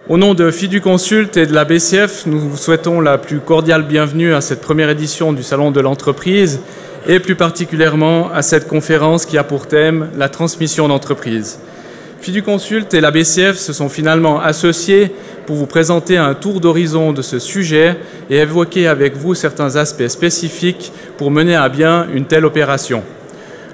Au nom de Fiduconsult et de la BCF, nous vous souhaitons la plus cordiale bienvenue à cette première édition du Salon de l'entreprise et plus particulièrement à cette conférence qui a pour thème la transmission d'entreprise. Fiduconsult et la BCF se sont finalement associés pour vous présenter un tour d'horizon de ce sujet et évoquer avec vous certains aspects spécifiques pour mener à bien une telle opération.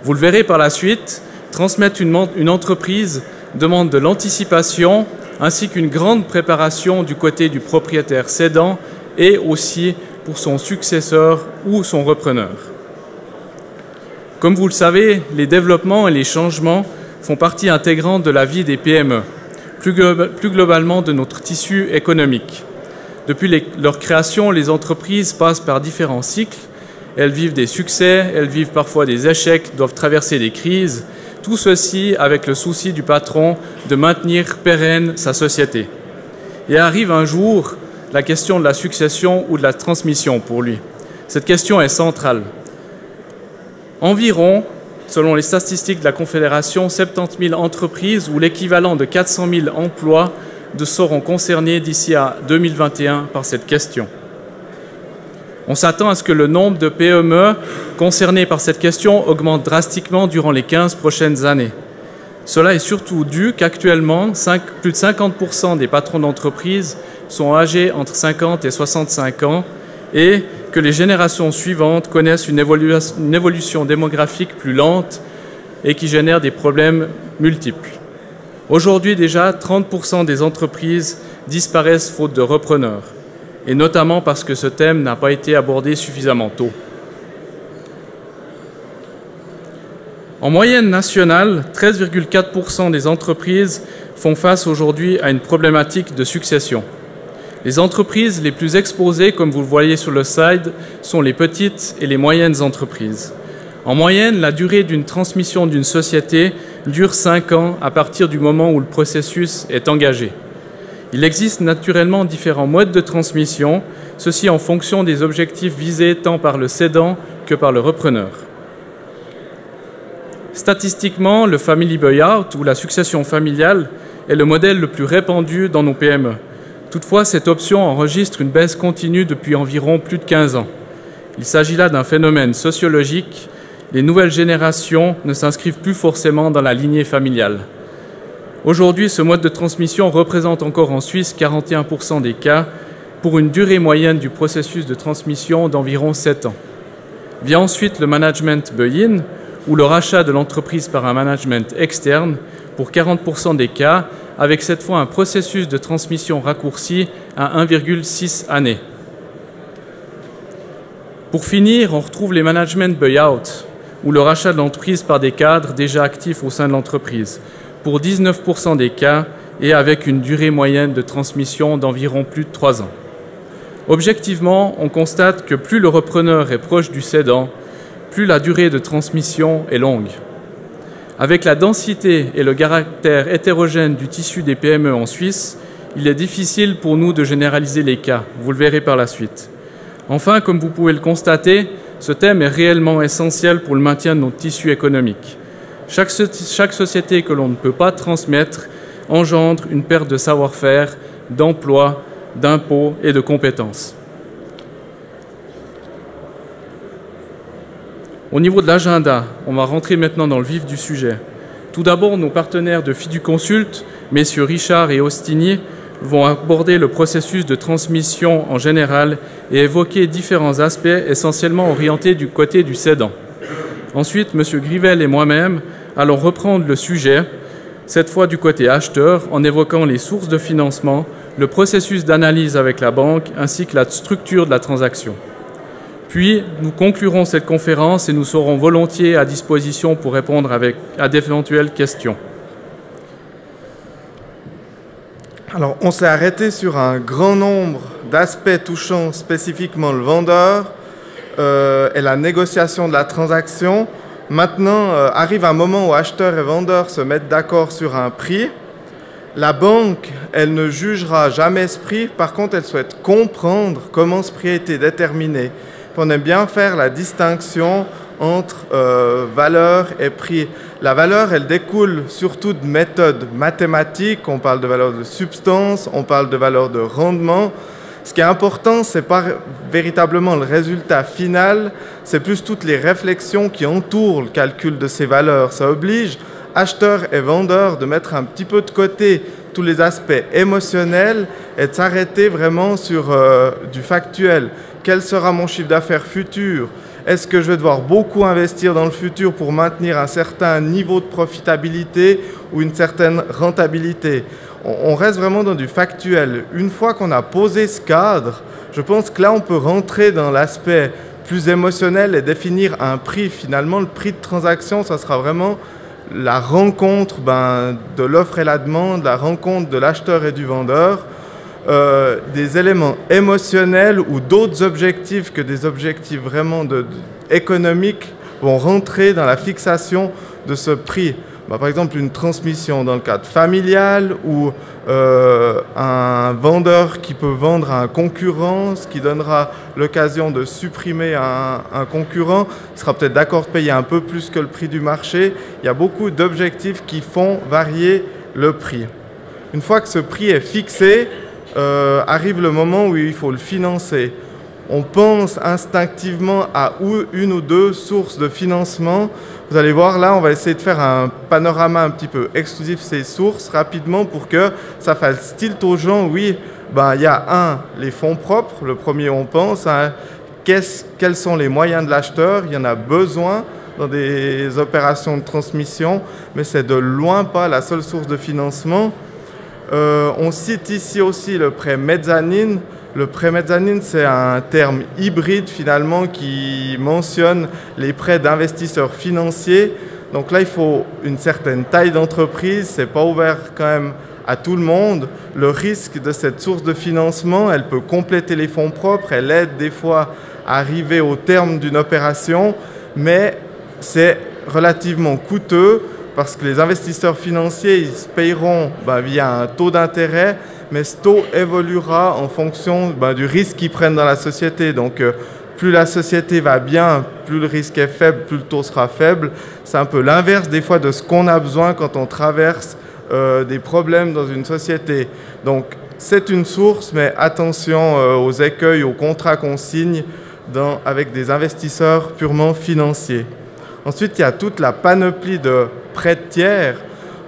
Vous le verrez par la suite, transmettre une entreprise demande de l'anticipation ainsi qu'une grande préparation du côté du propriétaire cédant et aussi pour son successeur ou son repreneur. Comme vous le savez, les développements et les changements font partie intégrante de la vie des PME, plus globalement de notre tissu économique. Depuis leur création, les entreprises passent par différents cycles. Elles vivent des succès, elles vivent parfois des échecs, doivent traverser des crises. Tout ceci avec le souci du patron de maintenir pérenne sa société. Et arrive un jour la question de la succession ou de la transmission pour lui. Cette question est centrale. Environ, selon les statistiques de la Confédération, 70 000 entreprises ou l'équivalent de 400 000 emplois seront concernés d'ici à 2021 par cette question. On s'attend à ce que le nombre de PME concernées par cette question augmente drastiquement durant les 15 prochaines années. Cela est surtout dû qu'actuellement, plus de 50% des patrons d'entreprise sont âgés entre 50 et 65 ans et que les générations suivantes connaissent une évolution démographique plus lente et qui génère des problèmes multiples. Aujourd'hui déjà, 30% des entreprises disparaissent faute de repreneurs, et notamment parce que ce thème n'a pas été abordé suffisamment tôt. En moyenne nationale, 13,4% des entreprises font face aujourd'hui à une problématique de succession. Les entreprises les plus exposées, comme vous le voyez sur le slide, sont les petites et les moyennes entreprises. En moyenne, la durée d'une transmission d'une société dure 5 ans à partir du moment où le processus est engagé. Il existe naturellement différents modes de transmission, ceci en fonction des objectifs visés tant par le cédant que par le repreneur. Statistiquement, le family buyout ou la succession familiale est le modèle le plus répandu dans nos PME. Toutefois, cette option enregistre une baisse continue depuis environ plus de 15 ans. Il s'agit là d'un phénomène sociologique. Les nouvelles générations ne s'inscrivent plus forcément dans la lignée familiale. Aujourd'hui, ce mode de transmission représente encore en Suisse 41% des cas pour une durée moyenne du processus de transmission d'environ 7 ans. Vient ensuite le management buy-in ou le rachat de l'entreprise par un management externe pour 40% des cas, avec cette fois un processus de transmission raccourci à 1,6 années. Pour finir, on retrouve les management buy-out ou le rachat de l'entreprise par des cadres déjà actifs au sein de l'entreprise, pour 19% des cas et avec une durée moyenne de transmission d'environ plus de 3 ans. Objectivement, on constate que plus le repreneur est proche du cédant, plus la durée de transmission est longue. Avec la densité et le caractère hétérogène du tissu des PME en Suisse, il est difficile pour nous de généraliser les cas, vous le verrez par la suite. Enfin, comme vous pouvez le constater, ce thème est réellement essentiel pour le maintien de notre tissu économique. Chaque société que l'on ne peut pas transmettre engendre une perte de savoir-faire, d'emplois, d'impôts et de compétences. Au niveau de l'agenda, on va rentrer maintenant dans le vif du sujet. Tout d'abord, nos partenaires de Fiduconsult, messieurs Richard et Ostinier, vont aborder le processus de transmission en général et évoquer différents aspects essentiellement orientés du côté du cédant. Ensuite, M. Grivel et moi-même allons reprendre le sujet, cette fois du côté acheteur, en évoquant les sources de financement, le processus d'analyse avec la banque ainsi que la structure de la transaction. Puis, nous conclurons cette conférence et nous serons volontiers à disposition pour répondre à d'éventuelles questions. Alors, on s'est arrêté sur un grand nombre d'aspects touchant spécifiquement le vendeur et la négociation de la transaction. Maintenant, arrive un moment où acheteurs et vendeurs se mettent d'accord sur un prix. La banque, elle ne jugera jamais ce prix. Par contre, elle souhaite comprendre comment ce prix a été déterminé. On aime bien faire la distinction entre valeur et prix. La valeur, elle découle surtout de méthodes mathématiques. On parle de valeur de substance, on parle de valeur de rendement. Ce qui est important, ce n'est pas véritablement le résultat final, c'est plus toutes les réflexions qui entourent le calcul de ces valeurs. Ça oblige acheteurs et vendeurs de mettre un petit peu de côté tous les aspects émotionnels et de s'arrêter vraiment sur du factuel. Quel sera mon chiffre d'affaires futur ? Est-ce que je vais devoir beaucoup investir dans le futur pour maintenir un certain niveau de profitabilité ou une certaine rentabilité ? On reste vraiment dans du factuel. Une fois qu'on a posé ce cadre, je pense que là, on peut rentrer dans l'aspect plus émotionnel et définir un prix. Finalement, le prix de transaction, ça sera vraiment la rencontre de l'offre et la demande, la rencontre de l'acheteur et du vendeur. Des éléments émotionnels ou d'autres objectifs que des objectifs vraiment économiques vont rentrer dans la fixation de ce prix. Par exemple, une transmission dans le cadre familial ou un vendeur qui peut vendre à un concurrent, ce qui donnera l'occasion de supprimer un concurrent, il sera peut-être d'accord de payer un peu plus que le prix du marché. Il y a beaucoup d'objectifs qui font varier le prix. Une fois que ce prix est fixé, arrive le moment où il faut le financer. On pense instinctivement à une ou deux sources de financement. Vous allez voir là, on va essayer de faire un panorama un petit peu exclusif de ces sources rapidement pour que ça fasse tilt aux gens. Oui, il y a les fonds propres, le premier on pense. Quels sont les moyens de l'acheteur ? Il y en a besoin dans des opérations de transmission, mais c'est de loin pas la seule source de financement. On cite ici aussi le prêt mezzanine. Le prêt mezzanine, c'est un terme hybride finalement qui mentionne les prêts d'investisseurs financiers. Donc là, il faut une certaine taille d'entreprise. Ce n'est pas ouvert quand même à tout le monde. Le risque de cette source de financement, elle peut compléter les fonds propres. Elle aide des fois à arriver au terme d'une opération, mais c'est relativement coûteux parce que les investisseurs financiers, ils se payeront via un taux d'intérêt, mais ce taux évoluera en fonction du risque qu'ils prennent dans la société. Donc, plus la société va bien, plus le risque est faible, plus le taux sera faible. C'est un peu l'inverse des fois de ce qu'on a besoin quand on traverse des problèmes dans une société. Donc, c'est une source, mais attention aux écueils, aux contrats qu'on signe avec des investisseurs purement financiers. Ensuite, il y a toute la panoplie de prêts de tiers.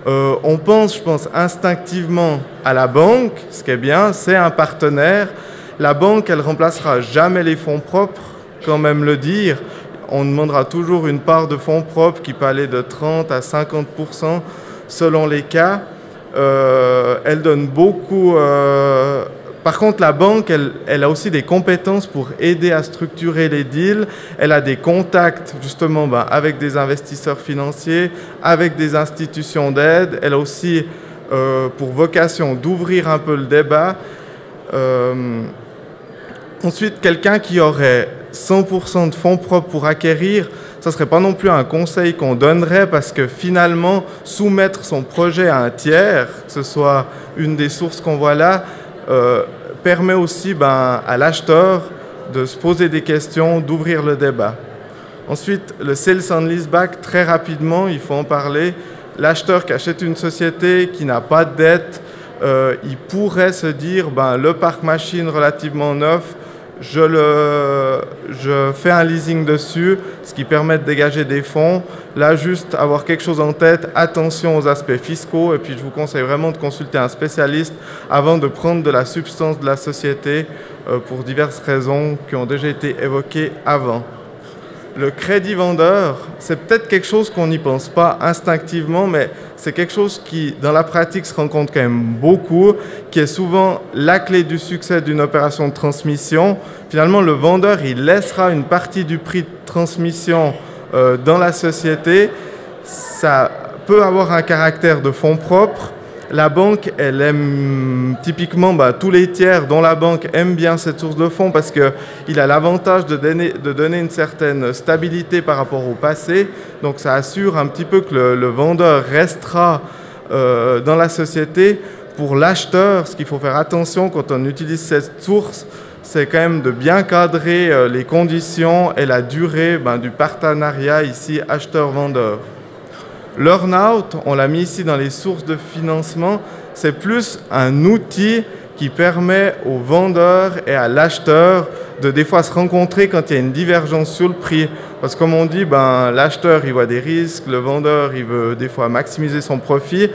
On pense, je pense, instinctivement à la banque. Ce qui est bien, c'est un partenaire. La banque, elle remplacera jamais les fonds propres, quand même le dire. On demandera toujours une part de fonds propres qui peut aller de 30 à 50% selon les cas. Elle donne beaucoup. Par contre, la banque, elle a aussi des compétences pour aider à structurer les deals. Elle a des contacts, justement, avec des investisseurs financiers, avec des institutions d'aide. Elle a aussi pour vocation d'ouvrir un peu le débat. Ensuite, quelqu'un qui aurait 100% de fonds propres pour acquérir, ça ne serait pas non plus un conseil qu'on donnerait parce que finalement, soumettre son projet à un tiers, que ce soit une des sources qu'on voit là, permet aussi à l'acheteur de se poser des questions, d'ouvrir le débat. Ensuite, le sales and leaseback, très rapidement, il faut en parler. L'acheteur qui achète une société qui n'a pas de dette, il pourrait se dire le parc machine relativement neuf, je fais un leasing dessus, ce qui permet de dégager des fonds. Là, juste avoir quelque chose en tête, attention aux aspects fiscaux, et puis je vous conseille vraiment de consulter un spécialiste avant de prendre de la substance de la société pour diverses raisons qui ont déjà été évoquées avant. Le crédit vendeur, c'est peut-être quelque chose qu'on n'y pense pas instinctivement, mais c'est quelque chose qui, dans la pratique, se rencontre quand même beaucoup, qui est souvent la clé du succès d'une opération de transmission. Finalement, le vendeur, il laissera une partie du prix de transmission dans la société. Ça peut avoir un caractère de fonds propres. La banque, elle aime typiquement, tous les tiers dont la banque aime bien cette source de fonds parce qu'il a l'avantage de donner une certaine stabilité par rapport au passé. Donc ça assure un petit peu que le vendeur restera dans la société. Pour l'acheteur, ce qu'il faut faire attention quand on utilise cette source, c'est quand même de bien cadrer les conditions et la durée du partenariat ici acheteur-vendeur. L'earn-out, on l'a mis ici dans les sources de financement, c'est plus un outil qui permet au vendeur et à l'acheteur de des fois se rencontrer quand il y a une divergence sur le prix. Parce que comme on dit, l'acheteur il voit des risques, le vendeur il veut des fois maximiser son profit.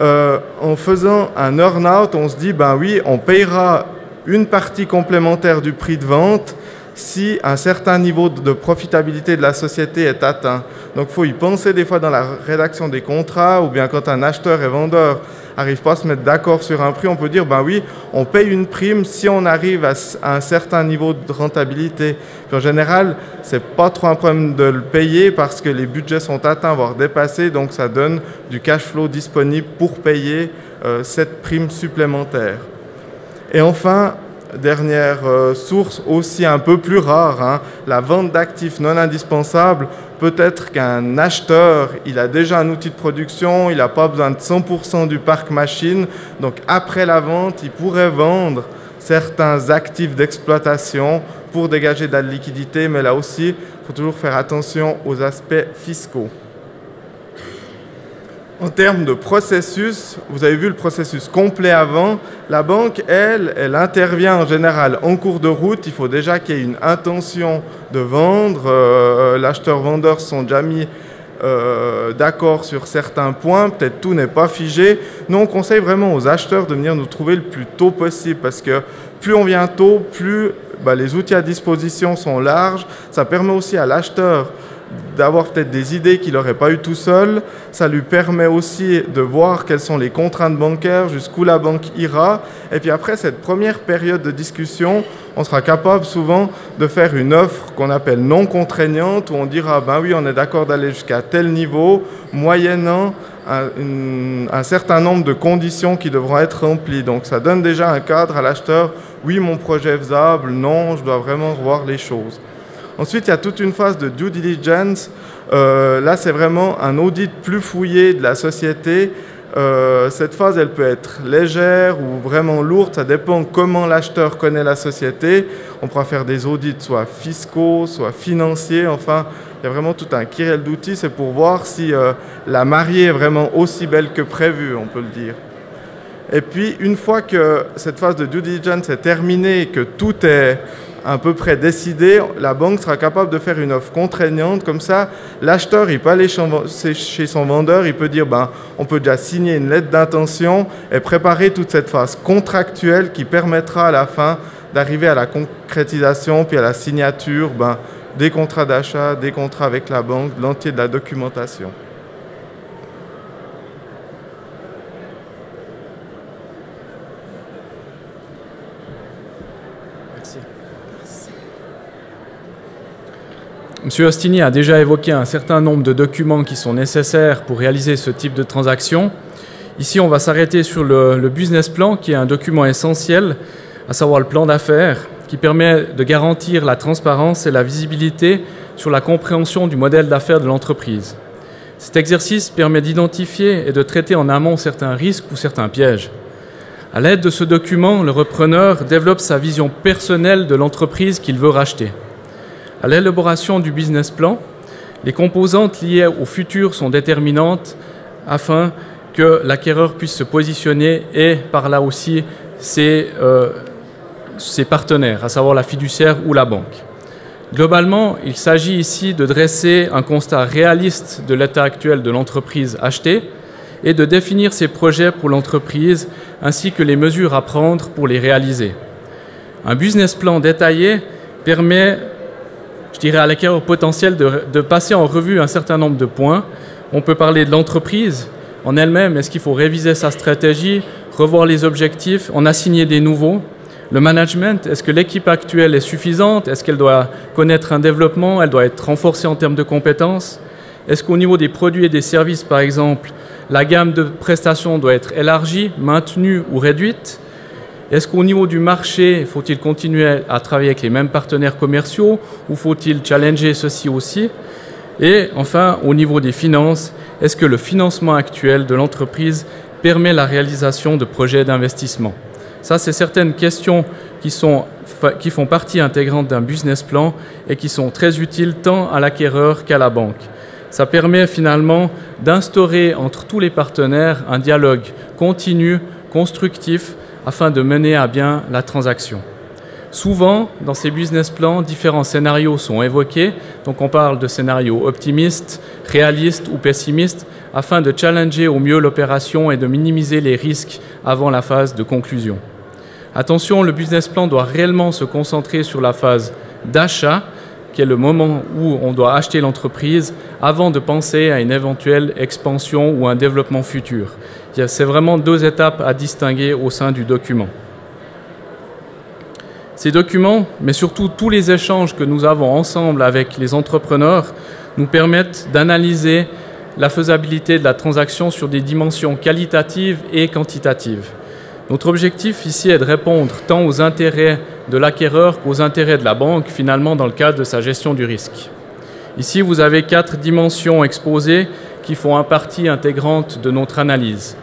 En faisant un earn-out, on se dit, oui, on payera une partie complémentaire du prix de vente si un certain niveau de profitabilité de la société est atteint. Donc il faut y penser des fois dans la rédaction des contrats, ou bien quand un acheteur et vendeur n'arrivent pas à se mettre d'accord sur un prix, on peut dire, oui, on paye une prime si on arrive à un certain niveau de rentabilité. Puis en général, c'est pas trop un problème de le payer parce que les budgets sont atteints, voire dépassés, donc ça donne du cash flow disponible pour payer cette prime supplémentaire. Et enfin, dernière source aussi un peu plus rare, la vente d'actifs non indispensables. Peut-être qu'un acheteur, il a déjà un outil de production, il n'a pas besoin de 100% du parc machine. Donc après la vente, il pourrait vendre certains actifs d'exploitation pour dégager de la liquidité. Mais là aussi, il faut toujours faire attention aux aspects fiscaux. En termes de processus, vous avez vu le processus complet avant. La banque, elle intervient en général en cours de route. Il faut déjà qu'il y ait une intention de vendre. L'acheteur-vendeur se sont déjà mis d'accord sur certains points. Peut-être tout n'est pas figé. Nous, on conseille vraiment aux acheteurs de venir nous trouver le plus tôt possible parce que plus on vient tôt, plus les outils à disposition sont larges. Ça permet aussi à l'acheteur d'avoir peut-être des idées qu'il n'aurait pas eues tout seul. Ça lui permet aussi de voir quelles sont les contraintes bancaires, jusqu'où la banque ira. Et puis après cette première période de discussion, on sera capable souvent de faire une offre qu'on appelle non contraignante, où on dira, oui, on est d'accord d'aller jusqu'à tel niveau, moyennant un certain nombre de conditions qui devront être remplies. Donc ça donne déjà un cadre à l'acheteur. Oui, mon projet est faisable. Non, je dois vraiment revoir les choses. Ensuite, il y a toute une phase de due diligence. Là, c'est vraiment un audit plus fouillé de la société. Cette phase, elle peut être légère ou vraiment lourde. Ça dépend comment l'acheteur connaît la société. On pourra faire des audits soit fiscaux, soit financiers. Enfin, il y a vraiment tout un kyrielle d'outils. C'est pour voir si la mariée est vraiment aussi belle que prévu, on peut le dire. Et puis, une fois que cette phase de due diligence est terminée et que tout est à peu près décidé, la banque sera capable de faire une offre contraignante. Comme ça, l'acheteur, il peut aller chez son vendeur, il peut dire, on peut déjà signer une lettre d'intention et préparer toute cette phase contractuelle qui permettra à la fin d'arriver à la concrétisation puis à la signature des contrats d'achat, des contrats avec la banque, de l'entier de la documentation. M. Ostini a déjà évoqué un certain nombre de documents qui sont nécessaires pour réaliser ce type de transaction. Ici, on va s'arrêter sur le business plan, qui est un document essentiel, à savoir le plan d'affaires, qui permet de garantir la transparence et la visibilité sur la compréhension du modèle d'affaires de l'entreprise. Cet exercice permet d'identifier et de traiter en amont certains risques ou certains pièges. À l'aide de ce document, le repreneur développe sa vision personnelle de l'entreprise qu'il veut racheter. À l'élaboration du business plan, les composantes liées au futur sont déterminantes afin que l'acquéreur puisse se positionner et par là aussi ses partenaires, à savoir la fiduciaire ou la banque. Globalement, il s'agit ici de dresser un constat réaliste de l'état actuel de l'entreprise achetée et de définir ses projets pour l'entreprise ainsi que les mesures à prendre pour les réaliser. Un business plan détaillé permet, à l'acquéreur potentiel de passer en revue un certain nombre de points. On peut parler de l'entreprise en elle-même. Est-ce qu'il faut réviser sa stratégie, revoir les objectifs, en assigner des nouveaux? Le management, est-ce que l'équipe actuelle est suffisante? Est-ce qu'elle doit connaître un développement? Elle doit être renforcée en termes de compétences? Est-ce qu'au niveau des produits et des services, par exemple, la gamme de prestations doit être élargie, maintenue ou réduite? Est-ce qu'au niveau du marché, faut-il continuer à travailler avec les mêmes partenaires commerciaux ou faut-il challenger ceci aussi? Et enfin, au niveau des finances, est-ce que le financement actuel de l'entreprise permet la réalisation de projets d'investissement? Ça, c'est certaines questions qui font partie intégrante d'un business plan et qui sont très utiles tant à l'acquéreur qu'à la banque. Ça permet finalement d'instaurer entre tous les partenaires un dialogue continu, constructif, afin de mener à bien la transaction. Souvent, dans ces business plans, différents scénarios sont évoqués. Donc on parle de scénarios optimistes, réalistes ou pessimistes, afin de challenger au mieux l'opération et de minimiser les risques avant la phase de conclusion. Attention, le business plan doit réellement se concentrer sur la phase d'achat, qui est le moment où on doit acheter l'entreprise, avant de penser à une éventuelle expansion ou un développement futur. C'est vraiment deux étapes à distinguer au sein du document. Ces documents, mais surtout tous les échanges que nous avons ensemble avec les entrepreneurs, nous permettent d'analyser la faisabilité de la transaction sur des dimensions qualitatives et quantitatives. Notre objectif ici est de répondre tant aux intérêts de l'acquéreur qu'aux intérêts de la banque, finalement, dans le cadre de sa gestion du risque. Ici, vous avez 4 dimensions exposées qui font partie intégrante de notre analyse.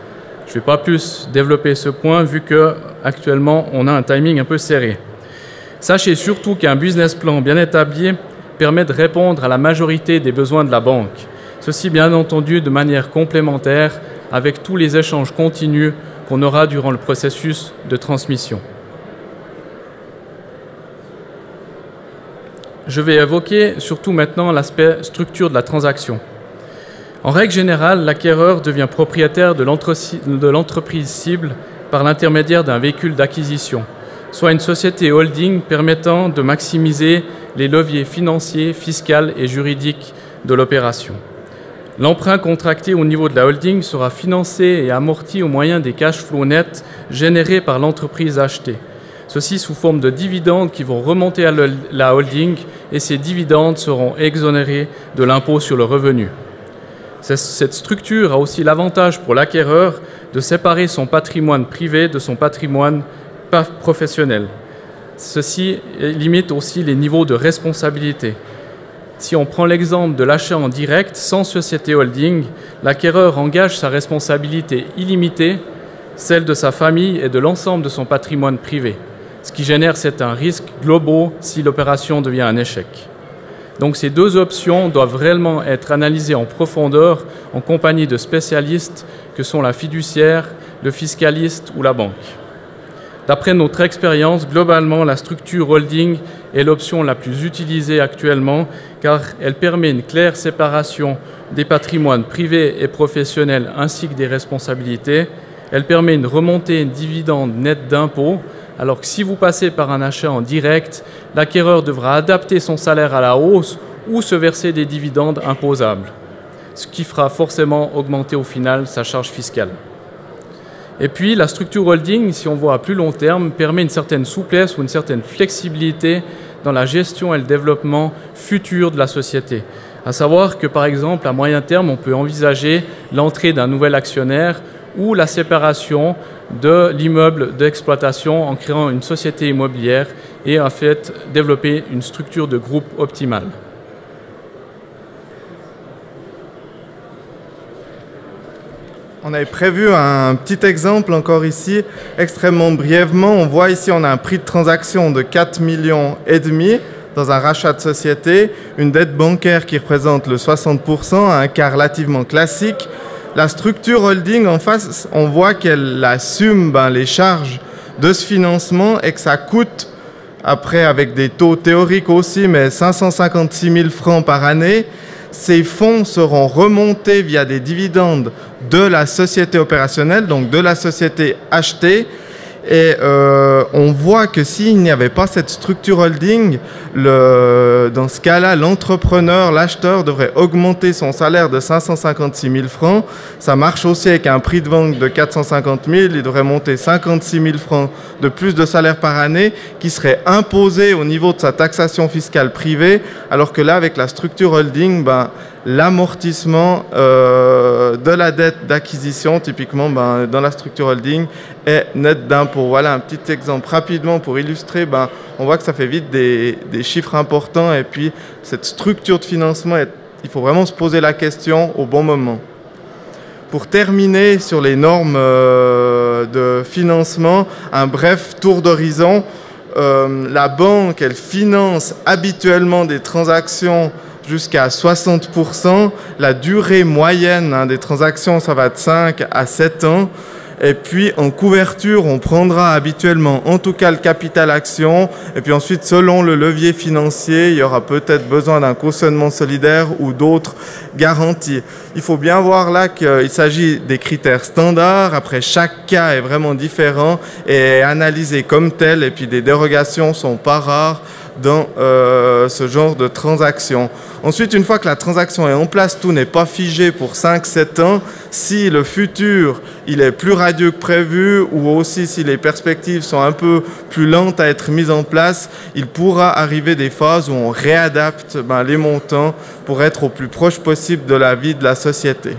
Je ne vais pas plus développer ce point vu qu'actuellement, on a un timing un peu serré. Sachez surtout qu'un business plan bien établi permet de répondre à la majorité des besoins de la banque. Ceci, bien entendu, de manière complémentaire avec tous les échanges continus qu'on aura durant le processus de transmission. Je vais évoquer surtout maintenant l'aspect structure de la transaction. En règle générale, l'acquéreur devient propriétaire de l'entreprise cible par l'intermédiaire d'un véhicule d'acquisition, soit une société holding permettant de maximiser les leviers financiers, fiscaux et juridiques de l'opération. L'emprunt contracté au niveau de la holding sera financé et amorti au moyen des cash flows nets générés par l'entreprise achetée. Ceci sous forme de dividendes qui vont remonter à la holding et ces dividendes seront exonérés de l'impôt sur le revenu. Cette structure a aussi l'avantage pour l'acquéreur de séparer son patrimoine privé de son patrimoine professionnel. Ceci limite aussi les niveaux de responsabilité. Si on prend l'exemple de l'achat en direct, sans société holding, l'acquéreur engage sa responsabilité illimitée, celle de sa famille et de l'ensemble de son patrimoine privé. Ce qui génère, c'est un risque global si l'opération devient un échec. Donc ces deux options doivent réellement être analysées en profondeur en compagnie de spécialistes que sont la fiduciaire, le fiscaliste ou la banque. D'après notre expérience, globalement, la structure holding est l'option la plus utilisée actuellement car elle permet une claire séparation des patrimoines privés et professionnels ainsi que des responsabilités. Elle permet une remontée dividende nette d'impôts, alors que si vous passez par un achat en direct, l'acquéreur devra adapter son salaire à la hausse ou se verser des dividendes imposables, ce qui fera forcément augmenter au final sa charge fiscale. Et puis, la structure holding, si on voit à plus long terme, permet une certaine souplesse ou une certaine flexibilité dans la gestion et le développement futur de la société. À savoir que, par exemple, à moyen terme, on peut envisager l'entrée d'un nouvel actionnaire ou la séparation de l'immeuble d'exploitation en créant une société immobilière et en fait développer une structure de groupe optimale. On avait prévu un petit exemple encore ici, extrêmement brièvement. On voit ici, on a un prix de transaction de 4,5 millions dans un rachat de société, une dette bancaire qui représente le 60%, un cas relativement classique. La structure holding en face, on voit qu'elle assume les charges de ce financement et que ça coûte, après avec des taux théoriques aussi, mais 556 000 francs par année. Ces fonds seront remontés via des dividendes de la société opérationnelle, donc de la société achetée. Et on voit que s'il n'y avait pas cette structure holding, dans ce cas-là, l'entrepreneur, l'acheteur devrait augmenter son salaire de 556 000 francs. Ça marche aussi avec un prix de vente de 450 000. Il devrait monter 56 000 francs de plus de salaire par année qui serait imposé au niveau de sa taxation fiscale privée. Alors que là, avec la structure holding, l'amortissement de la dette d'acquisition, typiquement dans la structure holding, est net d'impôt. Voilà un petit exemple rapidement pour illustrer. On voit que ça fait vite des chiffres importants et puis cette structure de financement, il faut vraiment se poser la question au bon moment. Pour terminer sur les normes de financement, un bref tour d'horizon. La banque, elle finance habituellement des transactions jusqu'à 60%. La durée moyenne des transactions, ça va de 5 à 7 ans. Et puis en couverture, on prendra habituellement en tout cas le capital action. Et puis ensuite, selon le levier financier, il y aura peut-être besoin d'un cautionnement solidaire ou d'autres garanties. Il faut bien voir là qu'il s'agit des critères standards. Après, chaque cas est vraiment différent et est analysé comme tel. Et puis des dérogations sont pas rares dans ce genre de transaction. Ensuite, une fois que la transaction est en place, tout n'est pas figé pour 5-7 ans. Si le futur il est plus radieux que prévu ou aussi si les perspectives sont un peu plus lentes à être mises en place, il pourra arriver des phases où on réadapte les montants pour être au plus proche possible de la vie de la société.